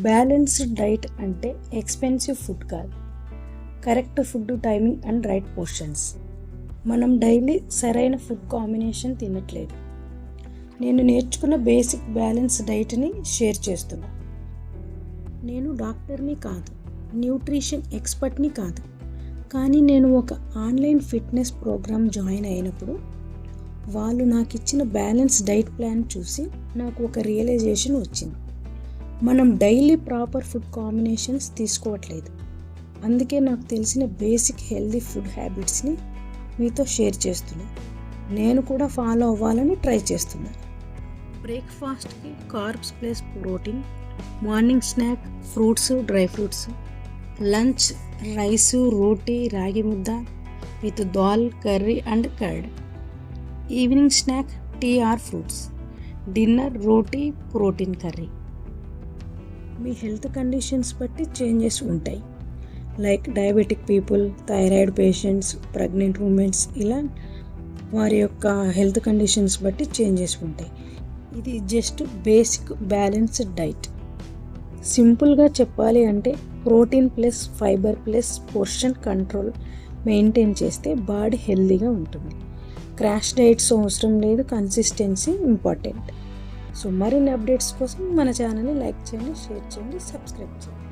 Balanced diet అంటే expensive food కాదు, correct food timing and right portions. మనం daily సరైన ఫుడ్ కాంబినేషన్ తినట్లేదు. నేను నేర్చుకున్న బేసిక్ బ్యాలెన్స్ డైట్ని షేర్ చేస్తున్నా. నేను డాక్టర్ని కాదు, న్యూట్రిషన్ ఎక్స్పర్ట్ని కాదు, కానీ నేను ఒక ఆన్లైన్ ఫిట్నెస్ ప్రోగ్రామ్ జాయిన్ అయినప్పుడు వాళ్ళు నాకు ఇచ్చిన బ్యాలెన్స్ డైట్ ప్లాన్ చూసి నాకు ఒక రియలైజేషన్ వచ్చింది. మనం డైలీ ప్రాపర్ ఫుడ్ కాంబినేషన్స్ తీసుకోవట్లేదు. అందుకే నాకు తెలిసిన బేసిక్ హెల్దీ ఫుడ్ హ్యాబిట్స్ని మీతో షేర్ చేస్తున్నా. నేను కూడా ఫాలో అవ్వాలని ట్రై చేస్తున్నా. బ్రేక్ఫాస్ట్కి carbs plus protein, morning snack fruits, dry fruits, lunch rice, roti, ragi mudda with dal, curry and curd, evening snack tea or fruits, dinner roti, protein curry. మీ హెల్త్ కండిషన్స్ బట్టి చేంజెస్ ఉంటాయి. Like diabetic people, thyroid patients, pregnant womens, ఇలా వారి యొక్క health conditions బట్టి changes ఉంటాయి. ఇది just basic balanced diet. సింపుల్గా చెప్పాలి అంటే protein plus fibre plus portion control maintain చేస్తే బాడీ హెల్తీగా ఉంటుంది. క్రాష్ డైట్స్ అవసరం లేదు, కన్సిస్టెన్సీ ఇంపార్టెంట్. సో మరిన్ని అప్డేట్స్ కోసం మన ఛానల్ని లైక్ చేయండి, షేర్ చేయండి, సబ్స్క్రైబ్ చేయండి.